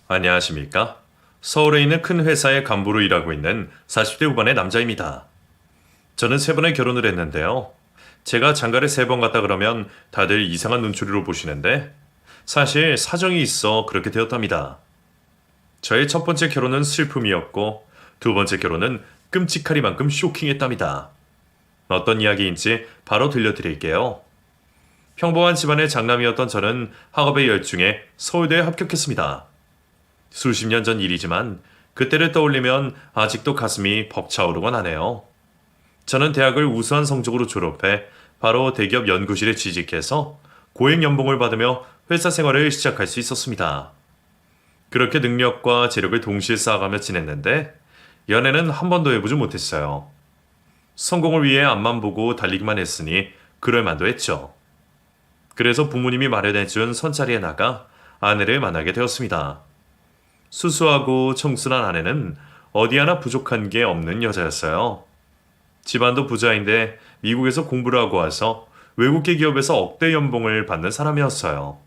안녕하십니까? 서울에 있는 큰 회사의 간부로 일하고 있는 40대 후반의 남자입니다. 저는 3번의 결혼을 했는데요. 제가 장가를 3번 갔다 그러면 다들 이상한 눈초리로 보시는데 사실 사정이 있어 그렇게 되었답니다. 저의 첫 번째 결혼은 슬픔이었고 두 번째 결혼은 끔찍하리만큼 쇼킹했답니다. 어떤 이야기인지 바로 들려드릴게요. 평범한 집안의 장남이었던 저는 학업에 열중해 서울대에 합격했습니다. 수십 년 전 일이지만 그때를 떠올리면 아직도 가슴이 벅차오르곤 하네요. 저는 대학을 우수한 성적으로 졸업해 바로 대기업 연구실에 취직해서 고액 연봉을 받으며 회사 생활을 시작할 수 있었습니다. 그렇게 능력과 재력을 동시에 쌓아가며 지냈는데 연애는 한 번도 해보지 못했어요. 성공을 위해 앞만 보고 달리기만 했으니 그럴 만도 했죠. 그래서 부모님이 마련해준 선자리에 나가 아내를 만나게 되었습니다. 수수하고 청순한 아내는 어디 하나 부족한 게 없는 여자였어요. 집안도 부자인데 미국에서 공부를 하고 와서 외국계 기업에서 억대 연봉을 받는 사람이었어요.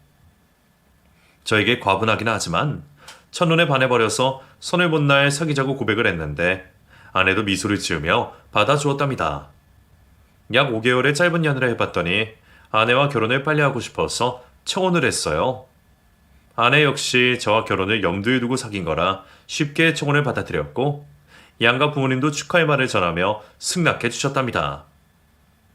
저에게 과분하긴 하지만 첫눈에 반해버려서 손을 본 날 사귀자고 고백을 했는데 아내도 미소를 지으며 받아주었답니다. 약 5개월의 짧은 연애를 해봤더니 아내와 결혼을 빨리 하고 싶어서 청혼을 했어요. 아내 역시 저와 결혼을 염두에 두고 사귄 거라 쉽게 청혼을 받아들였고 양가 부모님도 축하의 말을 전하며 승낙해 주셨답니다.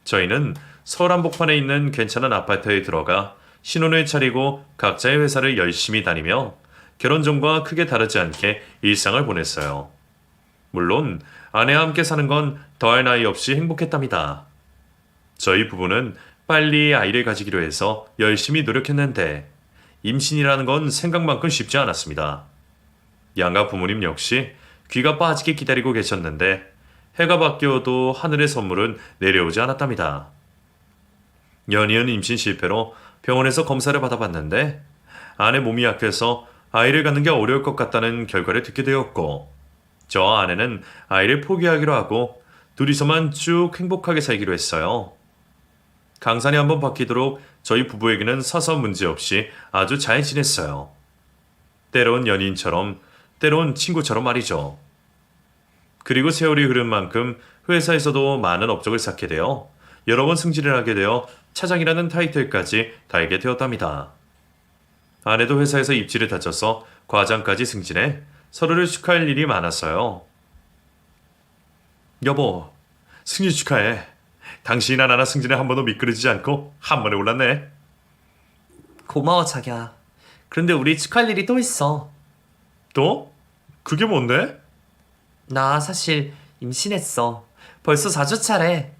저희는 서울 한복판에 있는 괜찮은 아파트에 들어가 신혼을 차리고 각자의 회사를 열심히 다니며 결혼 전과 크게 다르지 않게 일상을 보냈어요. 물론 아내와 함께 사는 건 더할 나위 없이 행복했답니다. 저희 부부는 빨리 아이를 가지기로 해서 열심히 노력했는데 임신이라는 건 생각만큼 쉽지 않았습니다. 양가 부모님 역시 귀가 빠지게 기다리고 계셨는데 해가 바뀌어도 하늘의 선물은 내려오지 않았답니다. 연이은 임신 실패로 병원에서 검사를 받아봤는데 아내 몸이 약해서 아이를 갖는 게 어려울 것 같다는 결과를 듣게 되었고 저와 아내는 아이를 포기하기로 하고 둘이서만 쭉 행복하게 살기로 했어요. 강산이 한번 바뀌도록 저희 부부에게는 서서 문제없이 아주 잘 지냈어요. 때론 연인처럼, 때론 친구처럼 말이죠. 그리고 세월이 흐른 만큼 회사에서도 많은 업적을 쌓게 되어 여러 번 승진을 하게 되어 차장이라는 타이틀까지 달게 되었답니다. 아내도 회사에서 입지를 다쳐서 과장까지 승진해 서로를 축하할 일이 많았어요. 여보, 승진 축하해. 당신이나 나나 승진에 한 번도 미끄러지지 않고 한 번에 올랐네. 고마워, 자기야. 그런데 우리 축하할 일이 또 있어. 또? 그게 뭔데? 나 사실 임신했어. 벌써 4주 차래.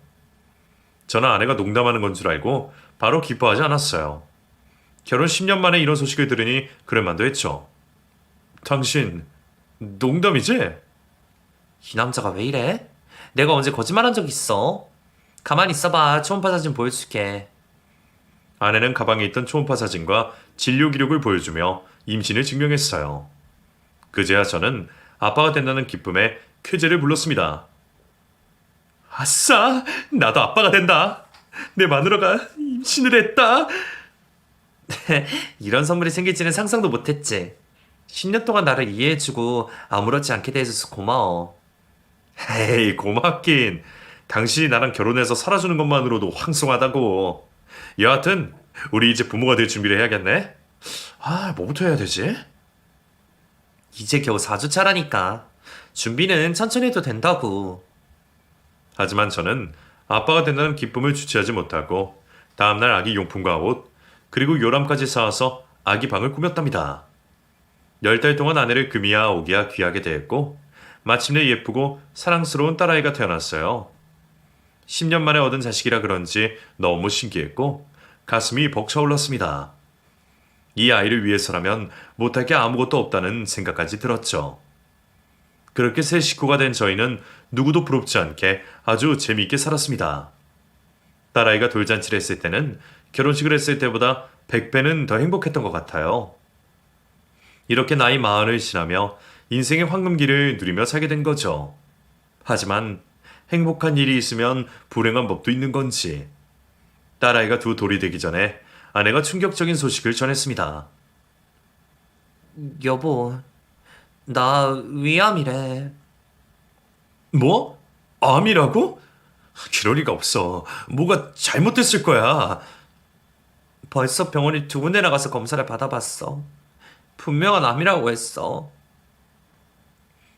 저는 아내가 농담하는 건 줄 알고 바로 기뻐하지 않았어요. 결혼 10년 만에 이런 소식을 들으니 그럴만도 했죠. 당신 농담이지? 이 남자가 왜 이래? 내가 언제 거짓말한 적 있어? 가만히 있어봐. 초음파 사진 보여줄게. 아내는 가방에 있던 초음파 사진과 진료 기록을 보여주며 임신을 증명했어요. 그제야 저는 아빠가 된다는 기쁨에 쾌재를 불렀습니다. 아싸! 나도 아빠가 된다! 내 마누라가 임신을 했다! 이런 선물이 생길지는 상상도 못했지. 10년 동안 나를 이해해주고 아무렇지 않게 대해줘서 고마워. 에이, 고맙긴. 당신이 나랑 결혼해서 살아주는 것만으로도 황송하다고. 여하튼 우리 이제 부모가 될 준비를 해야겠네. 뭐부터 해야 되지? 이제 겨우 4주 차라니까. 준비는 천천히 해도 된다고. 하지만 저는 아빠가 된다는 기쁨을 주체하지 못하고 다음날 아기 용품과 옷 그리고 요람까지 사와서 아기 방을 꾸몄답니다. 10달 동안 아내를 금이야 오기야 귀하게 대했고 마침내 예쁘고 사랑스러운 딸아이가 태어났어요. 10년 만에 얻은 자식이라 그런지 너무 신기했고 가슴이 벅차올랐습니다. 이 아이를 위해서라면 못할 게 아무것도 없다는 생각까지 들었죠. 그렇게 새 식구가 된 저희는 누구도 부럽지 않게 아주 재미있게 살았습니다. 딸아이가 돌잔치를 했을 때는 결혼식을 했을 때보다 100배는 더 행복했던 것 같아요. 이렇게 나이 마흔을 지나며 인생의 황금기를 누리며 살게 된 거죠. 하지만 행복한 일이 있으면 불행한 법도 있는 건지 딸아이가 두 돌이 되기 전에 아내가 충격적인 소식을 전했습니다. 여보, 나 위암이래. 뭐? 암이라고? 그럴 리가 없어. 뭐가 잘못됐을 거야. 벌써 병원에 두 군데나 가서 검사를 받아봤어. 분명한 암이라고 했어.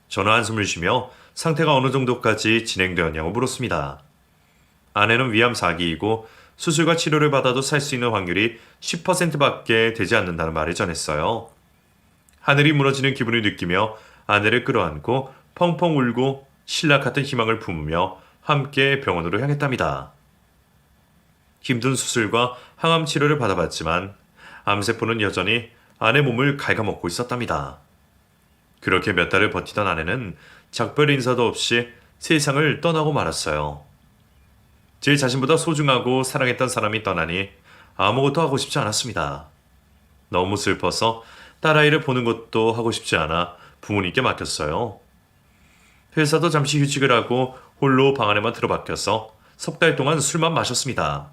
저는 한숨을 쉬며 상태가 어느 정도까지 진행되었냐고 물었습니다. 아내는 위암 4기이고 수술과 치료를 받아도 살 수 있는 확률이 10%밖에 되지 않는다는 말을 전했어요. 하늘이 무너지는 기분을 느끼며 아내를 끌어안고 펑펑 울고 신라 같은 희망을 품으며 함께 병원으로 향했답니다. 힘든 수술과 항암 치료를 받아봤지만 암세포는 여전히 아내 몸을 갉아먹고 있었답니다. 그렇게 몇 달을 버티던 아내는 작별 인사도 없이 세상을 떠나고 말았어요. 제 자신보다 소중하고 사랑했던 사람이 떠나니 아무것도 하고 싶지 않았습니다. 너무 슬퍼서 딸아이를 보는 것도 하고 싶지 않아 부모님께 맡겼어요. 회사도 잠시 휴직을 하고 홀로 방 안에만 들어박혀서 석 달 동안 술만 마셨습니다.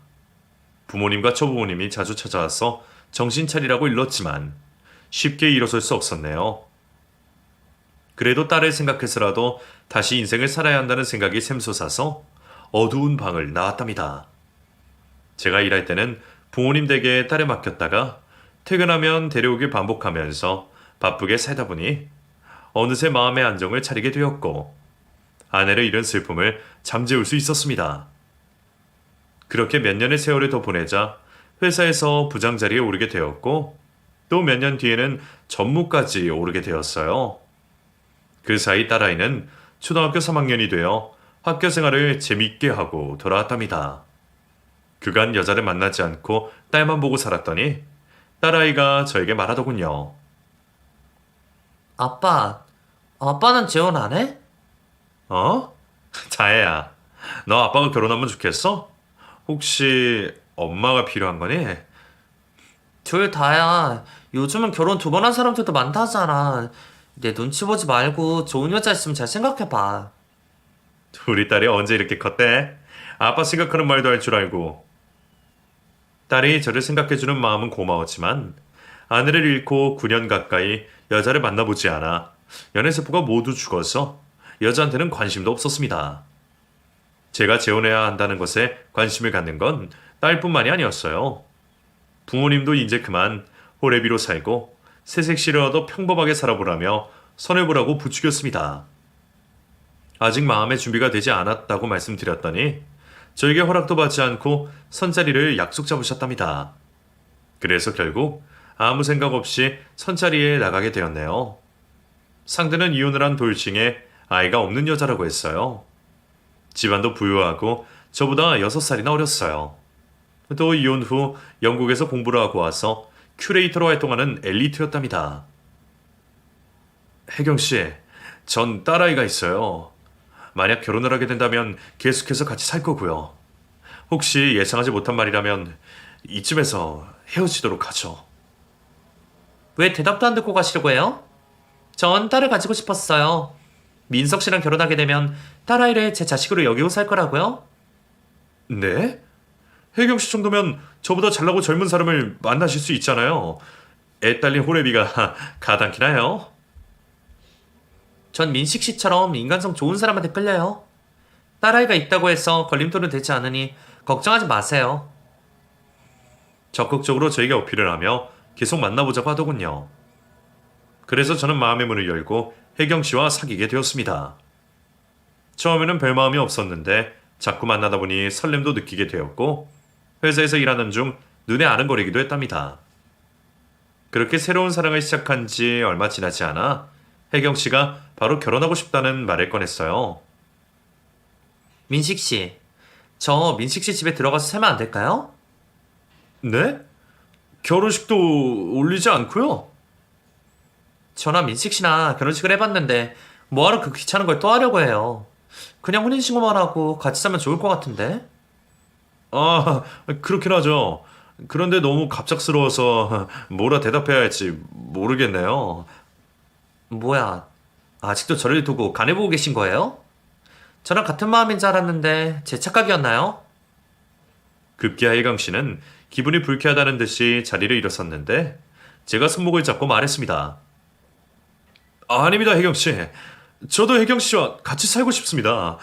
부모님과 처부모님이 자주 찾아와서 정신 차리라고 일렀지만 쉽게 일어설 수 없었네요. 그래도 딸을 생각해서라도 다시 인생을 살아야 한다는 생각이 샘솟아서 어두운 방을 나왔답니다. 제가 일할 때는 부모님 댁에 딸을 맡겼다가 퇴근하면 데려오길 반복하면서 바쁘게 살다 보니 어느새 마음의 안정을 차리게 되었고 아내를 잃은 슬픔을 잠재울 수 있었습니다. 그렇게 몇 년의 세월을 더 보내자 회사에서 부장 자리에 오르게 되었고 또 몇 년 뒤에는 전무까지 오르게 되었어요. 그 사이 딸아이는 초등학교 3학년이 되어 학교 생활을 재밌게 하고 돌아왔답니다. 그간 여자를 만나지 않고 딸만 보고 살았더니 딸아이가 저에게 말하더군요. 아빠는 재혼 안 해? 어? 자애야, 너 아빠가 결혼하면 좋겠어? 혹시 엄마가 필요한 거니? 둘 다야. 요즘은 결혼 두 번 한 사람들도 많다잖아. 내 눈치 보지 말고 좋은 여자 있으면 잘 생각해봐. 우리 딸이 언제 이렇게 컸대? 아빠 생각하는 말도 할 줄 알고. 딸이 저를 생각해주는 마음은 고마웠지만 아내를 잃고 9년 가까이 여자를 만나보지 않아 연애세포가 모두 죽어서 여자한테는 관심도 없었습니다. 제가 재혼해야 한다는 것에 관심을 갖는 건 딸뿐만이 아니었어요. 부모님도 이제 그만 호래비로 살고 새색시를 얻어 평범하게 살아보라며 선을 보라고 부추겼습니다. 아직 마음의 준비가 되지 않았다고 말씀드렸더니 저에게 허락도 받지 않고 선자리를 약속 잡으셨답니다. 그래서 결국 아무 생각 없이 선자리에 나가게 되었네요. 상대는 이혼을 한 돌싱에 아이가 없는 여자라고 했어요. 집안도 부유하고 저보다 6살이나 어렸어요. 또 이혼 후 영국에서 공부를 하고 와서 큐레이터로 활동하는 엘리트였답니다. 혜경씨, 전 딸아이가 있어요. 만약 결혼을 하게 된다면 계속해서 같이 살 거고요. 혹시 예상하지 못한 말이라면 이쯤에서 헤어지도록 하죠. 왜 대답도 안 듣고 가시려고 해요? 전 딸을 가지고 싶었어요. 민석 씨랑 결혼하게 되면 딸아이를 제 자식으로 여기고 살 거라고요? 네? 혜경씨 정도면 저보다 잘나고 젊은 사람을 만나실 수 있잖아요. 애 딸린 호래비가 가당키나요? 전 민식 씨처럼 인간성 좋은 사람한테 끌려요. 딸아이가 있다고 해서 걸림돌은 되지 않으니 걱정하지 마세요. 적극적으로 저에게 어필을 하며 계속 만나보자고 하더군요. 그래서 저는 마음의 문을 열고 혜경 씨와 사귀게 되었습니다. 처음에는 별 마음이 없었는데 자꾸 만나다 보니 설렘도 느끼게 되었고 회사에서 일하는 중 눈에 아른거리기도 했답니다. 그렇게 새로운 사랑을 시작한 지 얼마 지나지 않아 혜경 씨가 바로 결혼하고 싶다는 말을 꺼냈어요. 민식 씨, 저 민식 씨 집에 들어가서 살면 안 될까요? 네? 결혼식도 올리지 않고요? 저나 민식 씨나 결혼식을 해봤는데 뭐하러 그 귀찮은 걸 또 하려고 해요. 그냥 혼인신고만 하고 같이 살면 좋을 것 같은데? 아, 그렇긴 하죠. 그런데 너무 갑작스러워서 뭐라 대답해야 할지 모르겠네요. 뭐야, 아직도 저를 두고 간해보고 계신 거예요? 저랑 같은 마음인 줄 알았는데 제 착각이었나요? 급기야 혜경 씨는 기분이 불쾌하다는 듯이 자리를 일어섰는데 제가 손목을 잡고 말했습니다. 아닙니다, 혜경 씨. 저도 혜경 씨와 같이 살고 싶습니다.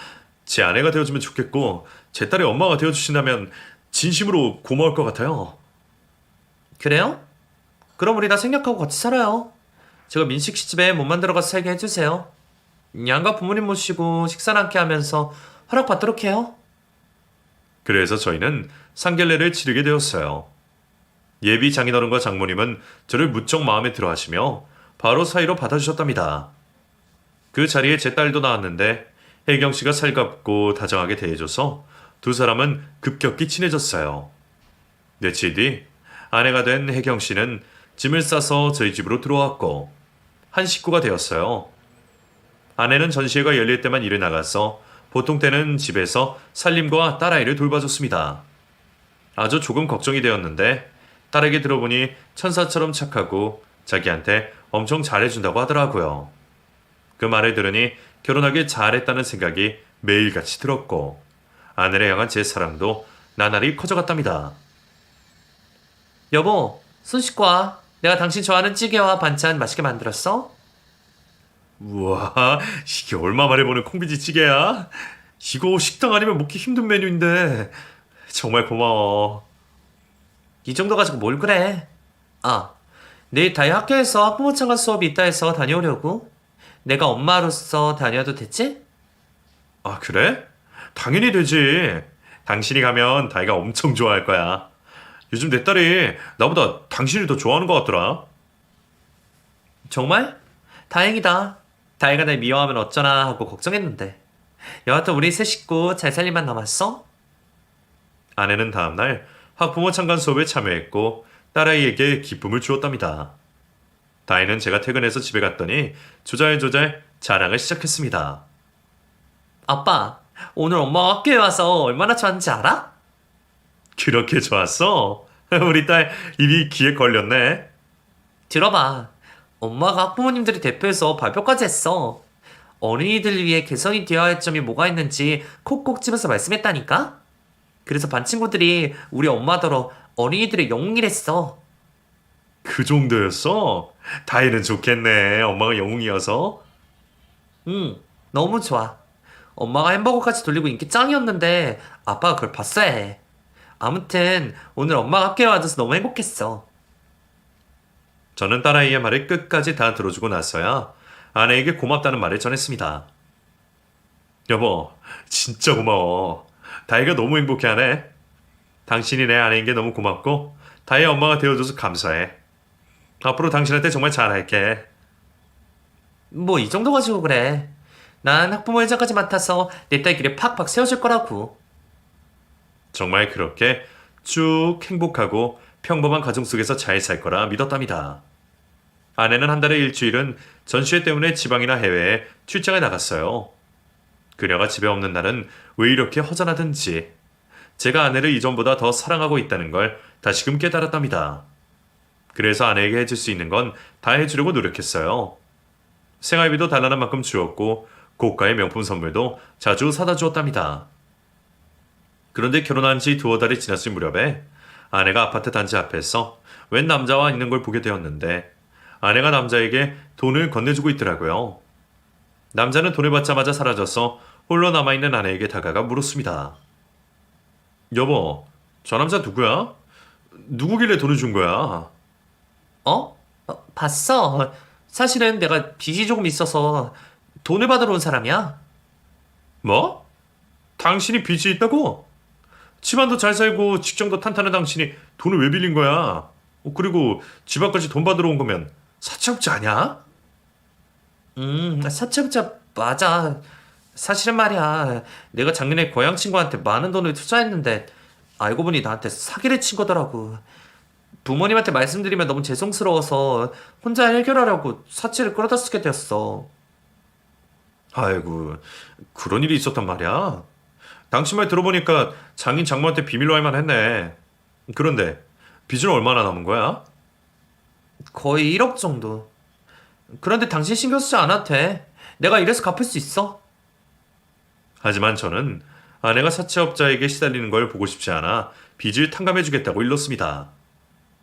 제 아내가 되어주면 좋겠고 제 딸의 엄마가 되어주신다면 진심으로 고마울 것 같아요. 그래요? 그럼 우리 다 생략하고 같이 살아요. 제가 민식 씨 집에 몸만 들어가서 살게 해주세요. 양가 부모님 모시고 식사나 함께 하면서 허락받도록 해요. 그래서 저희는 상견례를 치르게 되었어요. 예비 장인어른과 장모님은 저를 무척 마음에 들어 하시며 바로 사이로 받아주셨답니다. 그 자리에 제 딸도 나왔는데 혜경 씨가 살갑고 다정하게 대해줘서 두 사람은 급격히 친해졌어요. 며칠 뒤 아내가 된 혜경 씨는 짐을 싸서 저희 집으로 들어왔고 한 식구가 되었어요. 아내는 전시회가 열릴 때만 일을 나가서 보통 때는 집에서 살림과 딸아이를 돌봐줬습니다. 아주 조금 걱정이 되었는데 딸에게 들어보니 천사처럼 착하고 자기한테 엄청 잘해준다고 하더라고요. 그 말을 들으니 결혼하길 잘했다는 생각이 매일같이 들었고 아내를 향한 제 사랑도 나날이 커져갔답니다. 여보, 손 씻고 와. 내가 당신 좋아하는 찌개와 반찬 맛있게 만들었어? 우와, 이게 얼마 만에 보는 콩비지 찌개야? 이거 식당 아니면 먹기 힘든 메뉴인데 정말 고마워. 이 정도 가지고 뭘 그래? 아, 내일 다이 학교에서 학부모 참관 수업이 있다 해서 다녀오려고. 내가 엄마로서 다녀도 됐지? 아, 그래? 당연히 되지. 당신이 가면 다이가 엄청 좋아할 거야. 요즘 내 딸이 나보다 당신을 더 좋아하는 것 같더라. 정말? 다행이다. 다이가 날 미워하면 어쩌나 하고 걱정했는데. 여하튼 우리 세 식구 잘 살 일만 남았어? 아내는 다음날 학부모 참관 수업에 참여했고 딸아이에게 기쁨을 주었답니다. 다이는 제가 퇴근해서 집에 갔더니 조잘조잘 자랑을 시작했습니다. 아빠, 오늘 엄마가 학교에 와서 얼마나 좋았는지 알아? 그렇게 좋았어? 우리 딸 입이 귀에 걸렸네. 들어봐. 엄마가 학부모님들이 대표해서 발표까지 했어. 어린이들 위해 개선이 되어야 할 점이 뭐가 있는지 콕콕 집어서 말씀했다니까? 그래서 반 친구들이 우리 엄마더러 어린이들의 영웅이랬어. 그 정도였어? 다이는 좋겠네. 엄마가 영웅이어서. 응, 너무 좋아. 엄마가 햄버거까지 돌리고 인기 짱이었는데 아빠가 그걸 봤어야 해. 아무튼 오늘 엄마가 학교에 와줘서 너무 행복했어. 저는 딸아이의 말을 끝까지 다 들어주고 나서야 아내에게 고맙다는 말을 전했습니다. 여보, 진짜 고마워. 다이가 너무 행복해하네. 당신이 내 아내인 게 너무 고맙고 다이의 엄마가 되어줘서 감사해. 앞으로 당신한테 정말 잘할게. 뭐 이 정도 가지고 그래. 난 학부모 회장까지 맡아서 내 딸 길에 팍팍 세워줄 거라고. 정말 그렇게 쭉 행복하고 평범한 가정 속에서 잘 살 거라 믿었답니다. 아내는 한 달에 일주일은 전시회 때문에 지방이나 해외에 출장에 나갔어요. 그녀가 집에 없는 날은 왜 이렇게 허전하든지 제가 아내를 이전보다 더 사랑하고 있다는 걸 다시금 깨달았답니다. 그래서 아내에게 해줄 수 있는 건 다 해주려고 노력했어요. 생활비도 달라는 만큼 주었고 고가의 명품 선물도 자주 사다 주었답니다. 그런데 결혼한 지 두어 달이 지났을 무렵에 아내가 아파트 단지 앞에서 웬 남자와 있는 걸 보게 되었는데 아내가 남자에게 돈을 건네주고 있더라고요. 남자는 돈을 받자마자 사라져서 홀로 남아있는 아내에게 다가가 물었습니다. 여보, 저 남자 누구야? 누구길래 돈을 준 거야? 봤어. 사실은 내가 빚이 조금 있어서 돈을 받으러 온 사람이야. 뭐? 당신이 빚이 있다고? 집안도 잘 살고 직장도 탄탄한 당신이 돈을 왜 빌린 거야? 그리고 집 앞까지 돈 받으러 온 거면 사채업자 아니야? 사채업자 맞아. 사실은 말이야. 내가 작년에 고향 친구한테 많은 돈을 투자했는데 알고 보니 나한테 사기를 친 거더라고. 부모님한테 말씀드리면 너무 죄송스러워서 혼자 해결하려고 사채를 끌어다 쓰게 되었어. 아이고, 그런 일이 있었단 말이야. 당신 말 들어보니까 장인 장모한테 비밀로 할 만했네. 그런데 빚은 얼마나 남은 거야? 거의 1억 정도. 그런데 당신 신경 쓰지 않아도 돼. 내가 이래서 갚을 수 있어. 하지만 저는 아내가 사채업자에게 시달리는 걸 보고 싶지 않아 빚을 탕감해주겠다고 일렀습니다.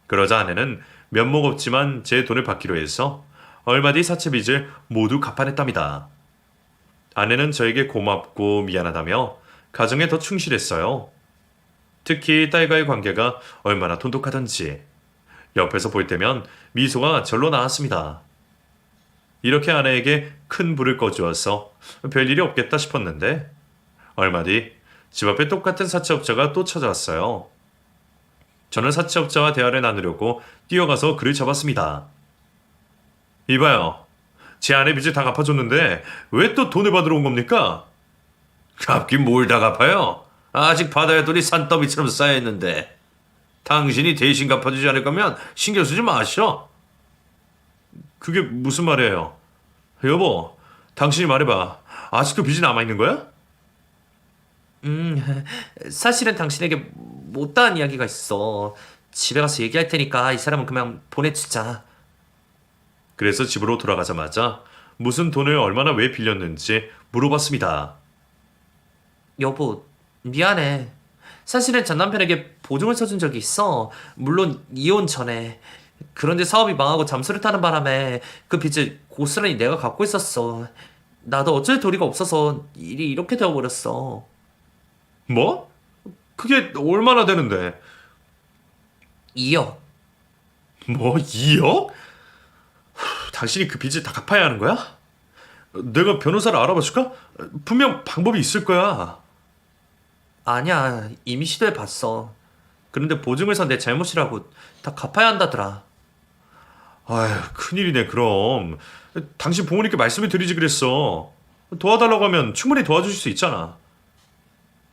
그러자 아내는 면목 없지만 제 돈을 받기로 해서 얼마 뒤 사채 빚을 모두 갚아냈답니다. 아내는 저에게 고맙고 미안하다며 가정에 더 충실했어요. 특히 딸과의 관계가 얼마나 돈독하던지 옆에서 볼 때면 미소가 절로 나왔습니다. 이렇게 아내에게 큰 불을 꺼주어서 별일이 없겠다 싶었는데 얼마 뒤 집 앞에 똑같은 사채업자가 또 찾아왔어요. 저는 사채업자와 대화를 나누려고 뛰어가서 그를 잡았습니다. 이봐요. 제 아내 빚을 다 갚아줬는데 왜 또 돈을 받으러 온 겁니까? 갚긴 뭘 다 갚아요? 아직 받아야 돈이 산더미처럼 쌓여있는데 당신이 대신 갚아주지 않을 거면 신경 쓰지 마셔. 그게 무슨 말이에요? 여보, 당신이 말해봐. 아직도 빚이 남아있는 거야? 사실은 당신에게 못다한 이야기가 있어. 집에 가서 얘기할 테니까 이 사람은 그냥 보내주자. 그래서 집으로 돌아가자마자 무슨 돈을 얼마나 왜 빌렸는지 물어봤습니다. 여보, 미안해. 사실은 전 남편에게 보증을 서준 적이 있어. 물론 이혼 전에. 그런데 사업이 망하고 잠수를 타는 바람에 그 빚을 고스란히 내가 갖고 있었어. 나도 어쩔 도리가 없어서 일이 이렇게 되어버렸어. 뭐? 그게 얼마나 되는데? 2억. 뭐 2억? 당신이 그 빚을 다 갚아야 하는 거야? 내가 변호사를 알아봐 줄까? 분명 방법이 있을 거야. 아니야, 이미 시도해봤어. 그런데 보증을 선 내 잘못이라고 다 갚아야 한다더라. 아휴, 큰일이네 그럼. 당신 부모님께 말씀을 드리지 그랬어. 도와달라고 하면 충분히 도와주실 수 있잖아.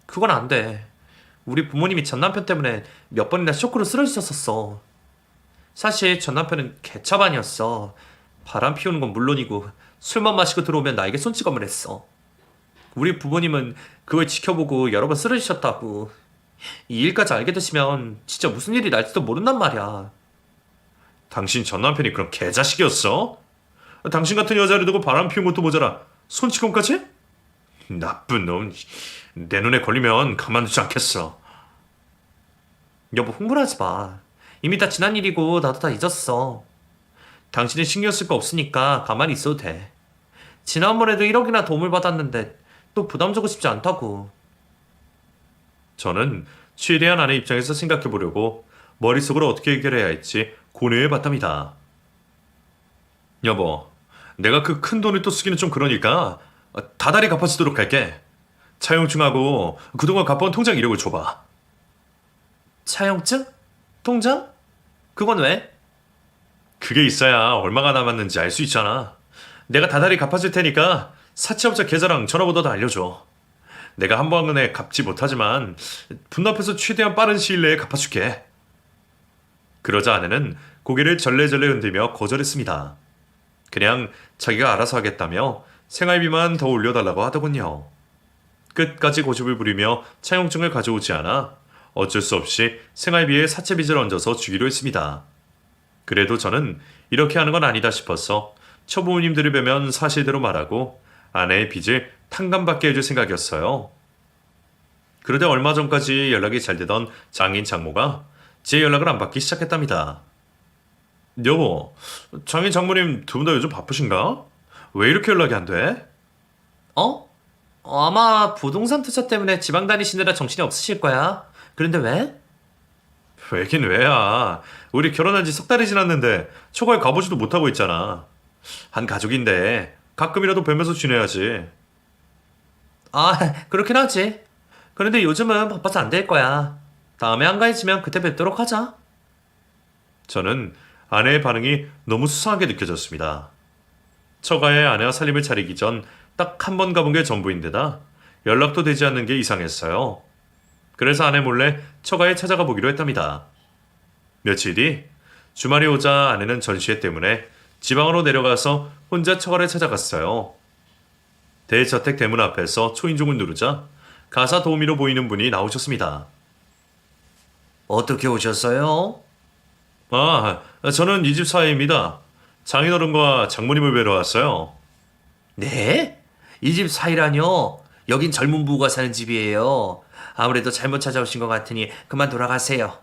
그건 안 돼. 우리 부모님이 전 남편 때문에 몇 번이나 쇼크로 쓰러지셨었어. 사실 전 남편은 개차반이었어. 바람 피우는 건 물론이고 술만 마시고 들어오면 나에게 손찌검을 했어. 우리 부모님은 그걸 지켜보고 여러 번 쓰러지셨다고. 이 일까지 알게 되시면 진짜 무슨 일이 날지도 모른단 말이야. 당신 전 남편이 그런 개자식이었어? 당신 같은 여자를 두고 바람 피운 것도 모자라 손찌검까지? 나쁜 놈. 내 눈에 걸리면 가만두지 않겠어. 여보, 흥분하지 마. 이미 다 지난 일이고 나도 다 잊었어. 당신은 신경 쓸 거 없으니까 가만히 있어도 돼. 지난번에도 1억이나 도움을 받았는데 또 부담 주고 싶지 않다고. 저는 최대한 아내 입장에서 생각해 보려고 머릿속으로 어떻게 해결해야 할지 고뇌해 봤답니다. 여보, 내가 그 큰 돈을 또 쓰기는 좀 그러니까 다달이 갚아주도록 할게. 차용증하고 그동안 갚아온 통장 이력을 줘봐. 차용증? 통장? 그건 왜? 그게 있어야 얼마가 남았는지 알 수 있잖아. 내가 다달이 갚아줄 테니까 사채업자 계좌랑 전화번호도 알려줘. 내가 한 번에 갚지 못하지만 분납해서 최대한 빠른 시일 내에 갚아줄게. 그러자 아내는 고개를 절레절레 흔들며 거절했습니다. 그냥 자기가 알아서 하겠다며 생활비만 더 올려달라고 하더군요. 끝까지 고집을 부리며 차용증을 가져오지 않아 어쩔 수 없이 생활비에 사채빚을 얹어서 주기로 했습니다. 그래도 저는 이렇게 하는 건 아니다 싶어서 처부모님들을 뵈면 사실대로 말하고 아내의 빚을 탕감받게 해줄 생각이었어요. 그런데 얼마 전까지 연락이 잘 되던 장인 장모가 제 연락을 안 받기 시작했답니다. 여보, 장인 장모님 두 분 다 요즘 바쁘신가? 왜 이렇게 연락이 안 돼? 어? 아마 부동산 투자 때문에 지방 다니시느라 정신이 없으실 거야. 그런데 왜? 왜긴 왜야. 우리 결혼한 지 석 달이 지났는데 초과에 가보지도 못하고 있잖아. 한 가족인데 가끔이라도 뵈면서 지내야지. 아, 그렇긴 하지. 그런데 요즘은 바빠서 안 될 거야. 다음에 한가해지면 그때 뵙도록 하자. 저는 아내의 반응이 너무 수상하게 느껴졌습니다. 처가에 아내와 살림을 차리기 전 딱 한 번 가본 게 전부인데다 연락도 되지 않는 게 이상했어요. 그래서 아내 몰래 처가에 찾아가 보기로 했답니다. 며칠 뒤 주말이 오자 아내는 전시회 때문에 지방으로 내려가서 혼자 처가를 찾아갔어요. 대저택 대문 앞에서 초인종을 누르자 가사 도우미로 보이는 분이 나오셨습니다. 어떻게 오셨어요? 아, 저는 이 집 사위입니다. 장인어른과 장모님을 뵈러 왔어요. 네? 이 집 사이라뇨? 여긴 젊은 부부가 사는 집이에요. 아무래도 잘못 찾아오신 것 같으니 그만 돌아가세요.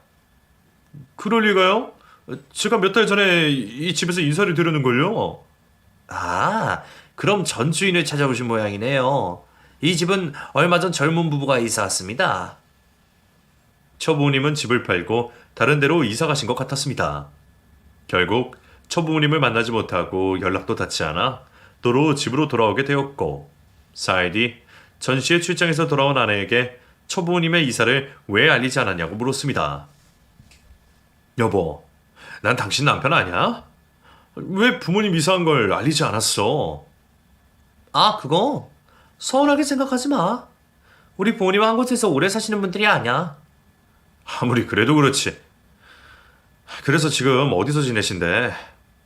그럴 리가요? 제가 몇 달 전에 이 집에서 인사를 드렸는걸요. 아, 그럼 전 주인을 찾아오신 모양이네요. 이 집은 얼마 전 젊은 부부가 이사 왔습니다. 처부모님은 집을 팔고 다른 데로 이사 가신 것 같았습니다. 결국 처부모님을 만나지 못하고 연락도 닿지 않아 도로 집으로 돌아오게 되었고, 4일 뒤 전시회 출장에서 돌아온 아내에게 처부모님의 이사를 왜 알리지 않았냐고 물었습니다. 여보, 난 당신 남편 아니야? 왜 부모님 이사한 걸 알리지 않았어? 아, 그거? 서운하게 생각하지 마. 우리 부모님은 한 곳에서 오래 사시는 분들이 아니야. 아무리 그래도 그렇지. 그래서 지금 어디서 지내신대?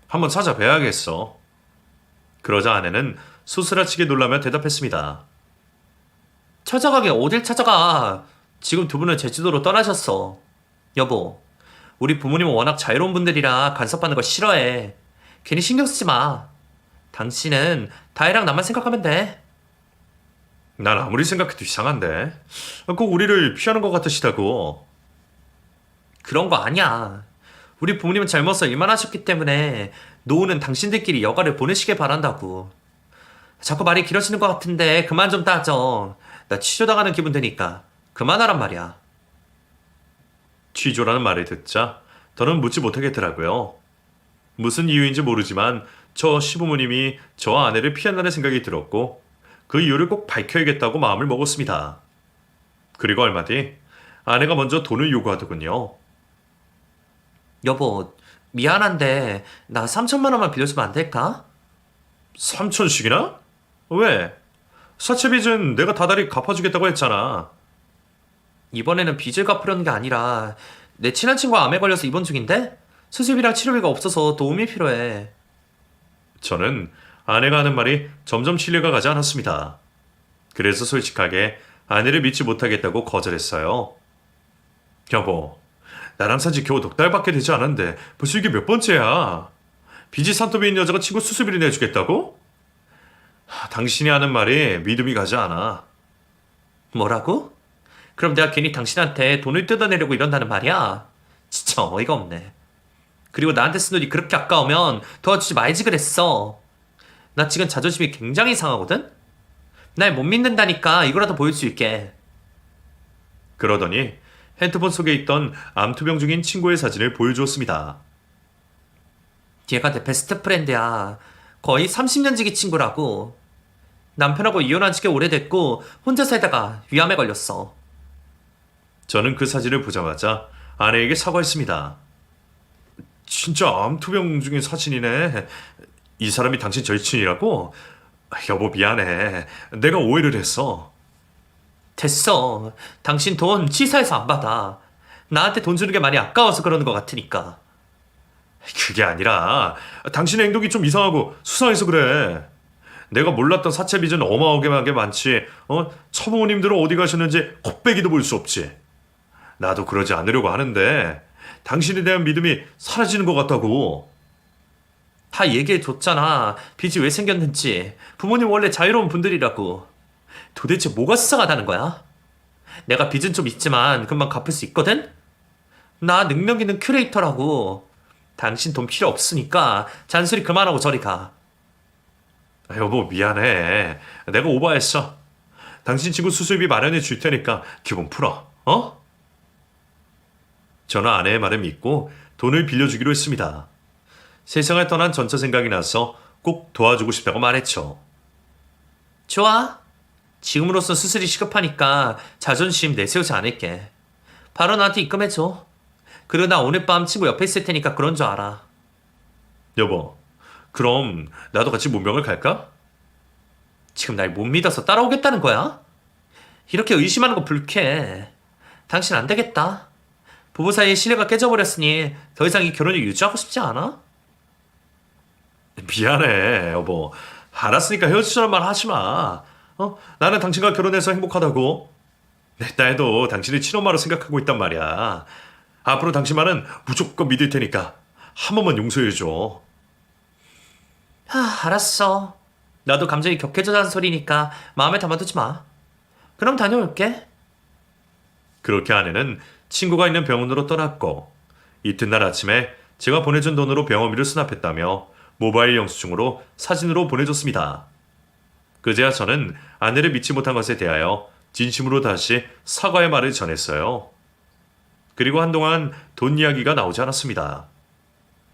한번 찾아뵈야겠어. 그러자 아내는 소스라치게 놀라며 대답했습니다. 찾아가긴 어딜 찾아가. 지금 두 분은 제주도로 떠나셨어. 여보, 우리 부모님은 워낙 자유로운 분들이라 간섭받는 거 싫어해. 괜히 신경 쓰지 마. 당신은 다혜랑 나만 생각하면 돼. 난 아무리 생각해도 이상한데. 꼭 우리를 피하는 것 같으시다고. 그런 거 아니야. 우리 부모님은 젊어서 일만 하셨기 때문에 노후는 당신들끼리 여가를 보내시길 바란다고. 자꾸 말이 길어지는 것 같은데 그만 좀 따져. 나 취조당하는 기분 드니까 그만하란 말이야. 취조라는 말을 듣자 더는 묻지 못하겠더라고요. 무슨 이유인지 모르지만 저 시부모님이 저와 아내를 피한다는 생각이 들었고, 그 이유를 꼭 밝혀야겠다고 마음을 먹었습니다. 그리고 얼마 뒤 아내가 먼저 돈을 요구하더군요. 여보, 미안한데 나 3천만 원만 빌려주면 안 될까? 3천씩이나? 왜? 사채빚은 내가 다달이 갚아주겠다고 했잖아. 이번에는 빚을 갚으려는 게 아니라 내 친한 친구가 암에 걸려서 입원 중인데 수술비랑 치료비가 없어서 도움이 필요해. 저는 아내가 하는 말이 점점 신뢰가 가지 않았습니다. 그래서 솔직하게 아내를 믿지 못하겠다고 거절했어요. 여보, 나랑 산지 겨우 넉 달밖에 되지 않았는데 벌써 이게 몇 번째야? 빚이 산더미인 여자가 친구 수술비를 내주겠다고? 당신이 하는 말이 믿음이 가지 않아. 뭐라고? 그럼 내가 괜히 당신한테 돈을 뜯어내려고 이런다는 말이야? 진짜 어이가 없네. 그리고 나한테 쓴 돈이 그렇게 아까우면 도와주지 말지 그랬어. 나 지금 자존심이 굉장히 상하거든? 날 못 믿는다니까 이거라도 보일 수 있게. 그러더니 핸드폰 속에 있던 암투병 중인 친구의 사진을 보여주었습니다. 얘가 내 베스트 프렌드야. 거의 30년 지기 친구라고. 남편하고 이혼한 지 꽤 오래됐고 혼자 살다가 위암에 걸렸어. 저는 그 사진을 보자마자 아내에게 사과했습니다. 진짜 암투병 중인 사진이네. 이 사람이 당신 절친이라고? 여보, 미안해. 내가 오해를 했어. 됐어. 당신 돈 치사해서 안 받아. 나한테 돈 주는 게 많이 아까워서 그러는 것 같으니까. 그게 아니라 당신의 행동이 좀 이상하고 수상해서 그래. 내가 몰랐던 사채빚은 어마어마하게 많지. 처부모님들은 어디 가셨는지 곱빼기도 볼 수 없지. 나도 그러지 않으려고 하는데 당신에 대한 믿음이 사라지는 것 같다고. 다 얘기해줬잖아. 빚이 왜 생겼는지. 부모님 원래 자유로운 분들이라고. 도대체 뭐가 수상하다는 거야? 내가 빚은 좀 있지만 금방 갚을 수 있거든? 나 능력 있는 큐레이터라고. 당신 돈 필요 없으니까 잔소리 그만하고 저리 가. 여보, 미안해. 내가 오버했어. 당신 친구 수술비 마련해 줄 테니까 기분 풀어. 저는 아내의 말을 믿고 돈을 빌려주기로 했습니다. 세상을 떠난 전처 생각이 나서 꼭 도와주고 싶다고 말했죠. 좋아. 지금으로선 수술이 시급하니까 자존심 내세우지 않을게. 바로 나한테 입금해줘. 그리고 나 오늘 밤 친구 옆에 있을 테니까 그런 줄 알아. 여보, 그럼 나도 같이 문병을 갈까? 지금 날 못 믿어서 따라오겠다는 거야? 이렇게 의심하는 거 불쾌해. 당신 안 되겠다. 부부 사이의 신뢰가 깨져버렸으니 더 이상 이 결혼을 유지하고 싶지 않아? 미안해, 여보. 알았으니까 헤어지자는 말 하지 마. 나는 당신과 결혼해서 행복하다고. 내 딸도 당신을 친엄마로 생각하고 있단 말이야. 앞으로 당신 말은 무조건 믿을 테니까 한 번만 용서해줘. 알았어. 나도 감정이 격해져라는 소리니까 마음에 담아두지 마. 그럼 다녀올게. 그렇게 아내는 친구가 있는 병원으로 떠났고, 이튿날 아침에 제가 보내준 돈으로 병원비를 수납했다며 모바일 영수증으로 사진으로 보내줬습니다. 그제야 저는 아내를 믿지 못한 것에 대하여 진심으로 다시 사과의 말을 전했어요. 그리고 한동안 돈 이야기가 나오지 않았습니다.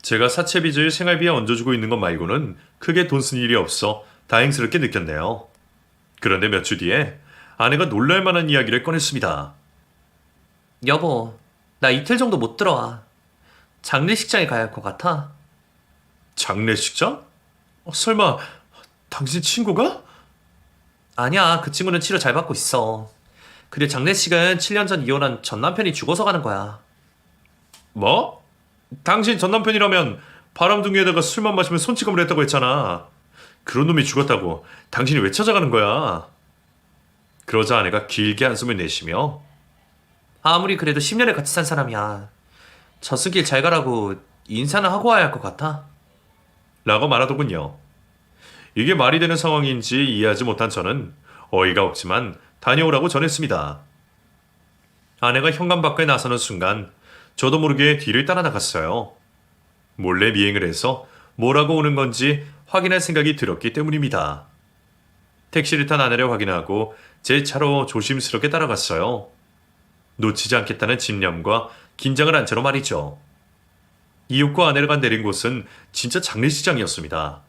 제가 사채 빚을 생활비에 얹어주고 있는 것 말고는 크게 돈 쓴 일이 없어 다행스럽게 느꼈네요. 그런데 몇 주 뒤에 아내가 놀랄만한 이야기를 꺼냈습니다. 여보, 나 이틀 정도 못 들어와. 장례식장에 가야 할 것 같아. 장례식장? 설마 당신 친구가? 아니야, 그 친구는 치료 잘 받고 있어. 그리고 장례식은 7년 전 이혼한 전 남편이 죽어서 가는 거야. 뭐? 당신 전 남편이라면 바람둥이에다가 술만 마시면 손찌검을 했다고 했잖아. 그런 놈이 죽었다고 당신이 왜 찾아가는 거야? 그러자 아내가 길게 한숨을 내쉬며 아무리 그래도 10년을 같이 산 사람이야. 저승길 잘 가라고 인사는 하고 와야 할 것 같아. 라고 말하더군요. 이게 말이 되는 상황인지 이해하지 못한 저는 어이가 없지만 다녀오라고 전했습니다. 아내가 현관 밖에 나서는 순간 저도 모르게 뒤를 따라 나갔어요. 몰래 미행을 해서 뭐라고 오는 건지 확인할 생각이 들었기 때문입니다. 택시를 탄 아내를 확인하고 제 차로 조심스럽게 따라갔어요. 놓치지 않겠다는 집념과 긴장을 한 채로 말이죠. 이웃과 아내가 내린 곳은 진짜 장례식장이었습니다.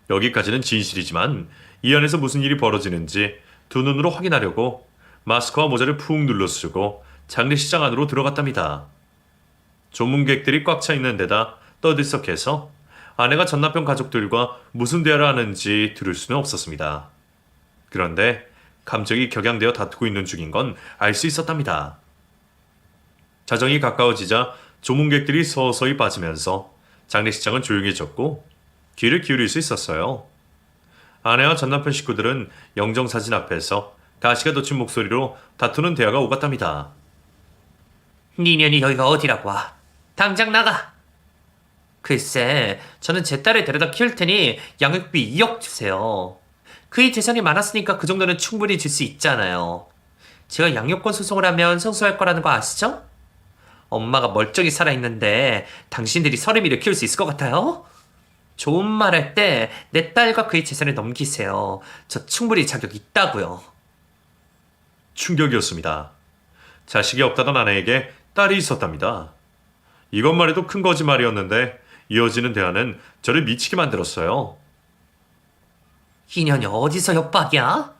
여기까지는 진실이지만 이 안에서 무슨 일이 벌어지는지 두 눈으로 확인하려고 마스크와 모자를 푹 눌러 쓰고 장례식장 안으로 들어갔답니다. 조문객들이 꽉 차 있는 데다 떠들썩해서 아내가 전 남편 가족들과 무슨 대화를 하는지 들을 수는 없었습니다. 그런데 감정이 격양되어 다투고 있는 중인 건 알 수 있었답니다. 자정이 가까워지자 조문객들이 서서히 빠지면서 장례식장은 조용해졌고 귀를 기울일 수 있었어요. 아내와 전 남편 식구들은 영정사진 앞에서 가시가 돋친 목소리로 다투는 대화가 오갔답니다. 니년이 여기가 어디라고 와. 당장 나가. 글쎄, 저는 제 딸을 데려다 키울 테니 양육비 2억 주세요. 그의 재산이 많았으니까 그 정도는 충분히 줄 수 있잖아요. 제가 양육권 소송을 하면 승소할 거라는 거 아시죠? 엄마가 멀쩡히 살아있는데 당신들이 서름이를 키울 수 있을 것 같아요? 좋은 말 할 때 내 딸과 그의 재산을 넘기세요. 저 충분히 자격 있다고요. 충격이었습니다. 자식이 없다던 아내에게 딸이 있었답니다. 이것만 해도 큰 거짓말이었는데 이어지는 대화는 저를 미치게 만들었어요. 이년이 어디서 협박이야?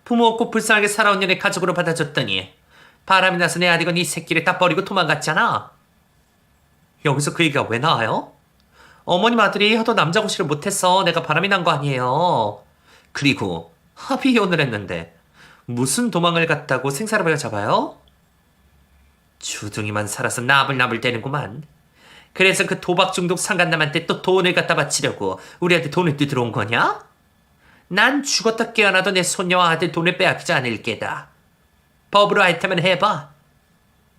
부모 없고 불쌍하게 살아온 년의 가족으로 받아줬더니 바람이 나서 내 아들과 네 새끼를 다 버리고 도망갔잖아. 여기서 그 얘기가 왜 나와요? 어머님 아들이 하도 남자 고시를 못해서 내가 바람이 난 거 아니에요. 그리고 합의 이혼을 했는데 무슨 도망을 갔다고 생사람을 잡아요? 주둥이만 살아서 나불나불 대는구만. 그래서 그 도박 중독 상간남한테 또 돈을 갖다 바치려고 우리한테 돈을 뜯으러 온 거냐? 난 죽었다 깨어나도 내 손녀와 아들 돈을 빼앗기지 않을 게다. 법으로 할 테면 해봐.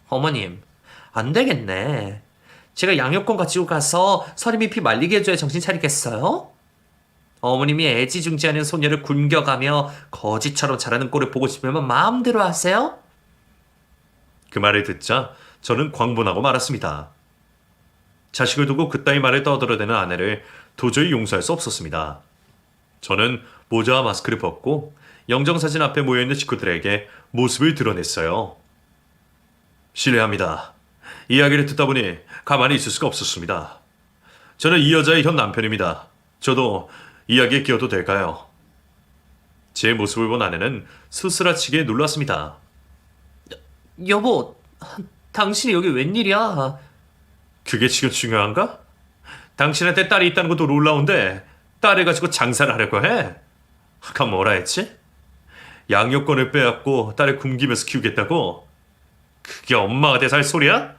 어머님, 안 되겠네. 제가 양육권 가지고 가서 서림이 피 말리게 해줘야 정신 차리겠어요? 어머님이 애지중지하는 손녀를 굶겨가며 거지처럼 자라는 꼴을 보고 싶으면 마음대로 하세요? 그 말을 듣자 저는 광분하고 말았습니다. 자식을 두고 그따위 말을 떠들어대는 아내를 도저히 용서할 수 없었습니다. 저는 모자와 마스크를 벗고 영정사진 앞에 모여있는 식구들에게 모습을 드러냈어요. 실례합니다. 이야기를 듣다 보니 가만히 있을 수가 없었습니다. 저는 이 여자의 현 남편입니다. 저도 이야기에 끼어도 될까요? 제 모습을 본 아내는 스스라치게 놀랐습니다. 여보, 당신이 여기 웬일이야? 그게 지금 중요한가? 당신한테 딸이 있다는 것도 놀라운데 딸을 가지고 장사를 하려고 해? 아까 뭐라 했지? 양육권을 빼앗고 딸을 굶기면서 키우겠다고? 그게 엄마가 돼서 할 소리야?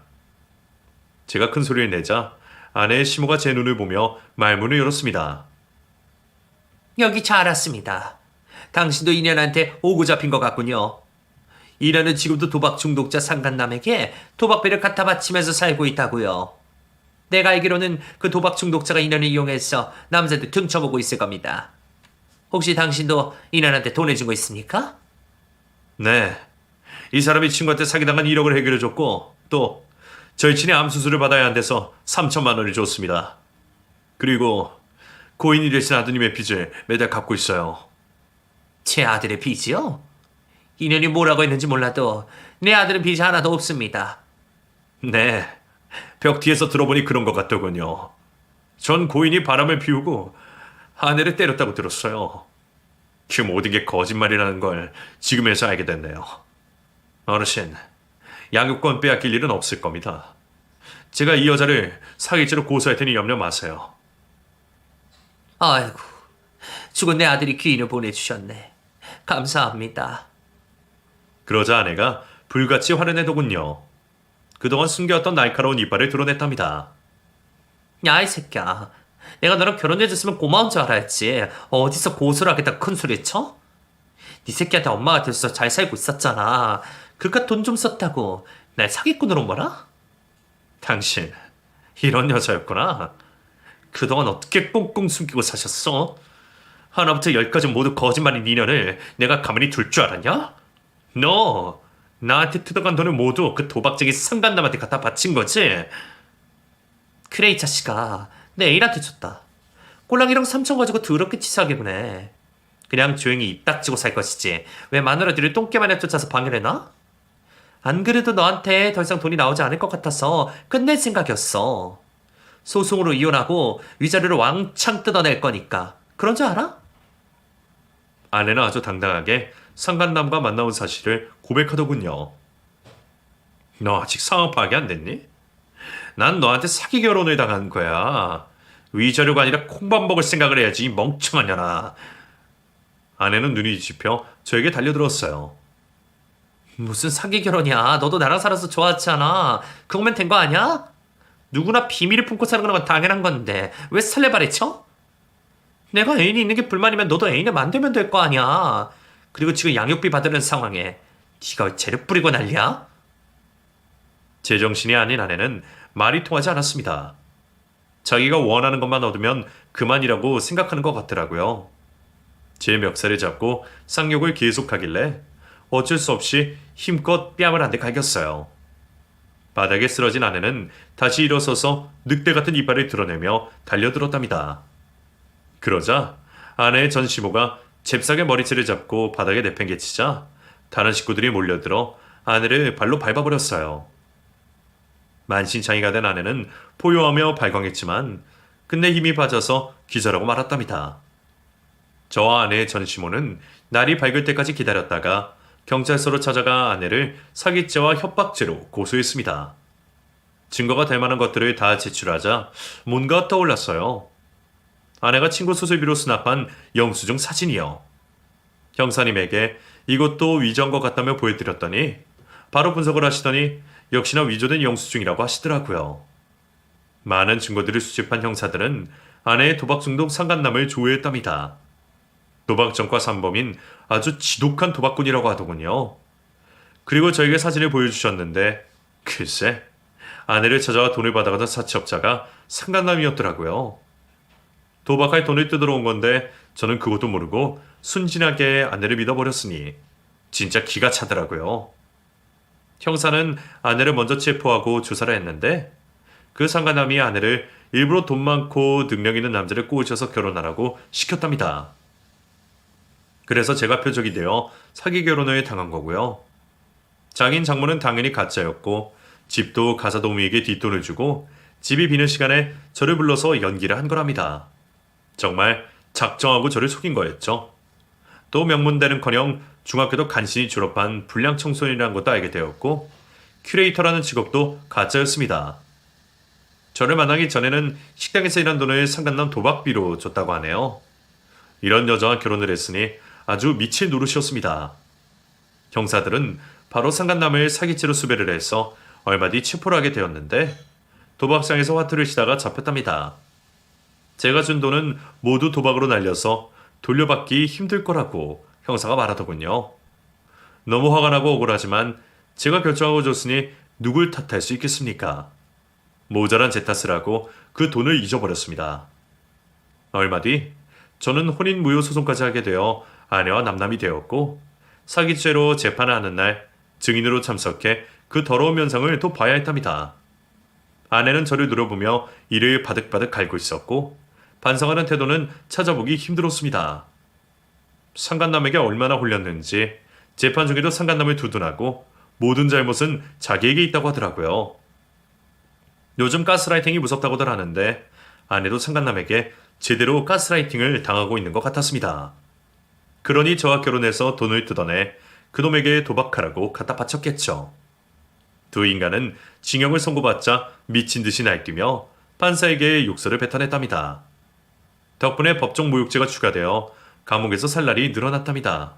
제가 큰 소리를 내자 아내의 시모가 제 눈을 보며 말문을 열었습니다. 여기 잘 왔습니다. 당신도 이년한테 오고 잡힌 것 같군요. 이년은 지금도 도박 중독자 상간남에게 도박비를 갖다 바치면서 살고 있다고요. 내가 알기로는 그 도박 중독자가 이년을 이용해서 남자들 등쳐보고 있을 겁니다. 혹시 당신도 이년한테 돈 해준 거 있습니까? 네. 이 사람이 친구한테 사기당한 1억을 해결해줬고 또 저희 친이 암 수술을 받아야 한대서 3천만 원을 줬습니다. 그리고 고인이 되신 아드님의 빚을 매달 갚고 있어요. 제 아들의 빚이요? 인연이 뭐라고 했는지 몰라도 내 아들은 빚이 하나도 없습니다. 네, 벽 뒤에서 들어보니 그런 것 같더군요. 전 고인이 바람을 피우고 아내를 때렸다고 들었어요. 그 모든 게 거짓말이라는 걸 지금에서 알게 됐네요. 어르신, 양육권 빼앗길 일은 없을 겁니다. 제가 이 여자를 사기죄로 고소할 테니 염려 마세요. 아이고, 죽은 내 아들이 귀인을 보내주셨네. 감사합니다. 그러자 아내가 불같이 화를 내더군요. 그동안 숨겨왔던 날카로운 이빨을 드러냈답니다. 야, 이 새끼야. 내가 너랑 결혼해줬으면 고마운 줄 알았지. 어디서 고소를 하겠다 큰 소리 쳐? 네 새끼한테 엄마가 돼서 잘 살고 있었잖아. 그깟 돈 좀 썼다고 날 사기꾼으로 뭐라? 당신, 이런 여자였구나. 그동안 어떻게 꽁꽁 숨기고 사셨어? 하나부터 열까지 모두 거짓말인 인연을 내가 가만히 둘 줄 알았냐? 너 나한테 뜯어간 돈을 모두 그 도박쟁이 상간남한테 갖다 바친 거지? 그래, 이 자식아. 내 애인한테 줬다. 꼴랑이랑 3천 가지고 더럽게 치사하게 보내. 그냥 조용히 입 닥치고 살 것이지. 왜 마누라들을 똥개마냥 쫓아서 방해를 해놔? 안 그래도 너한테 더 이상 돈이 나오지 않을 것 같아서 끝낼 생각이었어. 소송으로 이혼하고 위자료를 왕창 뜯어낼 거니까. 그런 줄 알아? 아내는 아주 당당하게 상간남과 만나온 사실을 고백하더군요. 너 아직 상황 파악이 안 됐니? 난 너한테 사기 결혼을 당한 거야. 위자료가 아니라 콩밥 먹을 생각을 해야지, 이 멍청한 년아. 아내는 눈이 뒤집혀 저에게 달려들었어요. 무슨 사기 결혼이야. 너도 나랑 살아서 좋았지 않아. 그거면 된 거 아니야? 누구나 비밀을 품고 사는 건 당연한 건데 왜 설레발에 쳐? 내가 애인이 있는 게 불만이면 너도 애인을 만들면 될 거 아니야. 그리고 지금 양육비 받으는 상황에 네가 왜 재력 부리고 난리야? 제정신이 아닌 아내는 말이 통하지 않았습니다. 자기가 원하는 것만 얻으면 그만이라고 생각하는 것 같더라고요. 제 멱살을 잡고 쌍욕을 계속하길래 어쩔 수 없이 힘껏 뺨을 한 대 갈겼어요. 바닥에 쓰러진 아내는 다시 일어서서 늑대 같은 이빨을 드러내며 달려들었답니다. 그러자 아내의 전시모가 잽싸게 머리채를 잡고 바닥에 내팽개치자 다른 식구들이 몰려들어 아내를 발로 밟아버렸어요. 만신창이가 된 아내는 포효하며 발광했지만 끝내 힘이 빠져서 기절하고 말았답니다. 저와 아내의 전시모는 날이 밝을 때까지 기다렸다가 경찰서로 찾아가 아내를 사기죄와 협박죄로 고소했습니다. 증거가 될 만한 것들을 다 제출하자 뭔가 떠올랐어요. 아내가 친구 수술비로 수납한 영수증 사진이요. 형사님에게 이것도 위조한 것 같다며 보여드렸더니 바로 분석을 하시더니 역시나 위조된 영수증이라고 하시더라고요. 많은 증거들을 수집한 형사들은 아내의 도박 중독 상간남을 조회했답니다. 도박 전과 산범인 아주 지독한 도박꾼이라고 하더군요. 그리고 저에게 사진을 보여주셨는데 글쎄 아내를 찾아와 돈을 받아가던 사채업자가 상간남이었더라고요. 도박할 돈을 뜯으러 온 건데 저는 그것도 모르고 순진하게 아내를 믿어버렸으니 진짜 기가 차더라고요. 형사는 아내를 먼저 체포하고 조사를 했는데 그 상간남이 아내를 일부러 돈 많고 능력 있는 남자를 꼬우셔서 결혼하라고 시켰답니다. 그래서 제가 표적이 되어 사기 결혼을 당한 거고요. 장인 장모는 당연히 가짜였고 집도 가사 도우미에게 뒷돈을 주고 집이 비는 시간에 저를 불러서 연기를 한 거랍니다. 정말 작정하고 저를 속인 거였죠. 또 명문대는커녕 중학교도 간신히 졸업한 불량 청소년이라는 것도 알게 되었고 큐레이터라는 직업도 가짜였습니다. 저를 만나기 전에는 식당에서 일한 돈을 상간남 도박비로 줬다고 하네요. 이런 여자와 결혼을 했으니 아주 미칠 노릇이었습니다. 형사들은 바로 상간남을 사기죄로 수배를 해서 얼마 뒤 체포를 하게 되었는데 도박장에서 화투를 치다가 잡혔답니다. 제가 준 돈은 모두 도박으로 날려서 돌려받기 힘들 거라고 형사가 말하더군요. 너무 화가 나고 억울하지만 제가 결정하고 줬으니 누굴 탓할 수 있겠습니까? 모자란 제 탓을 하고 그 돈을 잊어버렸습니다. 얼마 뒤 저는 혼인무효 소송까지 하게 되어 아내와 남남이 되었고 사기죄로 재판을 하는 날 증인으로 참석해 그 더러운 면상을 또 봐야 했답니다. 아내는 저를 누려보며 이를 바득바득 갈고 있었고 반성하는 태도는 찾아보기 힘들었습니다. 상간남에게 얼마나 홀렸는지 재판 중에도 상간남을 두둔하고 모든 잘못은 자기에게 있다고 하더라고요. 요즘 가스라이팅이 무섭다고들 하는데 아내도 상간남에게 제대로 가스라이팅을 당하고 있는 것 같았습니다. 그러니 저와 결혼해서 돈을 뜯어내 그놈에게 도박하라고 갖다 바쳤겠죠. 두 인간은 징역을 선고받자 미친 듯이 날뛰며 판사에게 욕설을 뱉어냈답니다. 덕분에 법정 모욕죄가 추가되어 감옥에서 살 날이 늘어났답니다.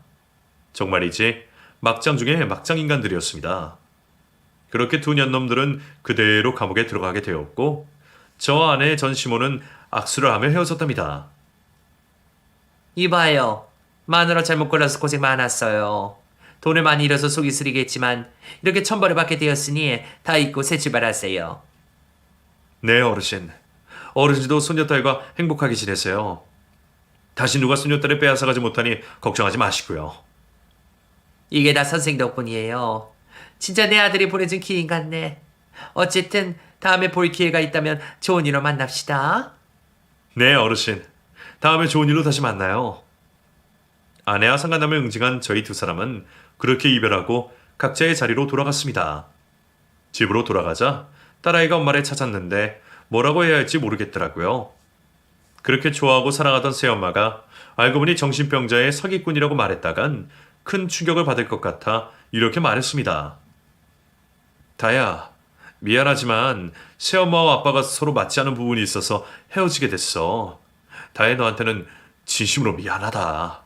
정말이지 막장 중에 막장 인간들이었습니다. 그렇게 두 년놈들은 그대로 감옥에 들어가게 되었고 저와 아내 전시모는 악수를 하며 헤어졌답니다. 이봐요. 마누라 잘못 골라서 고생 많았어요. 돈을 많이 잃어서 속이 쓰리겠지만 이렇게 천벌을 받게 되었으니 다 잊고 새 출발하세요. 네, 어르신. 어르신도 손녀딸과 행복하게 지내세요. 다시 누가 손녀딸을 빼앗아가지 못하니 걱정하지 마시고요. 이게 다 선생 덕분이에요. 진짜 내 아들이 보내준 기인 같네. 어쨌든 다음에 볼 기회가 있다면 좋은 일로 만납시다. 네, 어르신. 다음에 좋은 일로 다시 만나요. 아내와 상간남을 응징한 저희 두 사람은 그렇게 이별하고 각자의 자리로 돌아갔습니다. 집으로 돌아가자 딸아이가 엄마를 찾았는데 뭐라고 해야 할지 모르겠더라고요. 그렇게 좋아하고 사랑하던 새엄마가 알고 보니 정신병자의 사기꾼이라고 말했다간 큰 충격을 받을 것 같아 이렇게 말했습니다. 다야, 미안하지만 새엄마와 아빠가 서로 맞지 않은 부분이 있어서 헤어지게 됐어. 다혜 너한테는 진심으로 미안하다.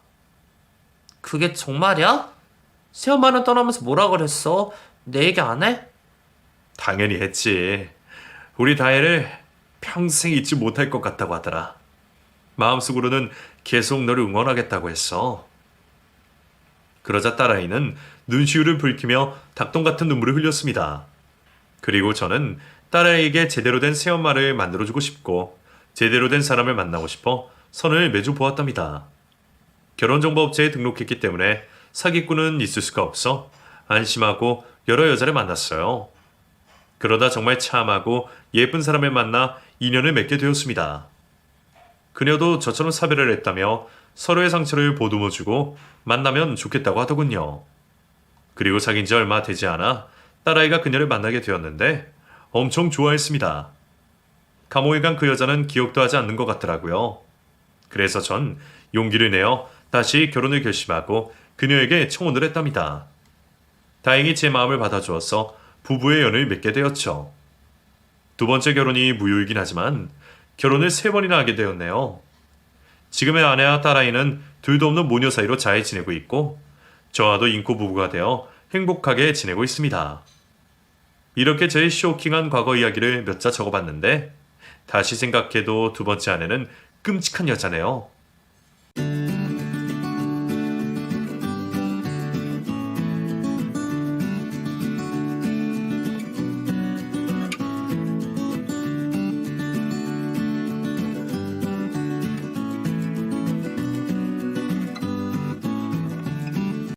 그게 정말이야? 새엄마는 떠나면서 뭐라 그랬어? 내 얘기 안 해? 당연히 했지. 우리 다혜를 평생 잊지 못할 것 같다고 하더라. 마음속으로는 계속 너를 응원하겠다고 했어. 그러자 딸아이는 눈시울을 붉히며 닭똥 같은 눈물을 흘렸습니다. 그리고 저는 딸아이에게 제대로 된 새엄마를 만들어주고 싶고 제대로 된 사람을 만나고 싶어 선을 매주 보았답니다. 결혼정보업체에 등록했기 때문에 사기꾼은 있을 수가 없어 안심하고 여러 여자를 만났어요. 그러다 정말 참하고 예쁜 사람을 만나 인연을 맺게 되었습니다. 그녀도 저처럼 사별을 했다며 서로의 상처를 보듬어주고 만나면 좋겠다고 하더군요. 그리고 사귄 지 얼마 되지 않아 딸아이가 그녀를 만나게 되었는데 엄청 좋아했습니다. 감옥에 간 그 여자는 기억도 하지 않는 것 같더라고요. 그래서 전 용기를 내어 다시 결혼을 결심하고 그녀에게 청혼을 했답니다. 다행히 제 마음을 받아주어서 부부의 연을 맺게 되었죠. 두 번째 결혼이 무효이긴 하지만 결혼을 3번이나 하게 되었네요. 지금의 아내와 딸아이는 둘도 없는 모녀 사이로 잘 지내고 있고 저와도 인고 부부가 되어 행복하게 지내고 있습니다. 이렇게 저의 쇼킹한 과거 이야기를 몇 자 적어봤는데 다시 생각해도 두 번째 아내는 끔찍한 여자네요.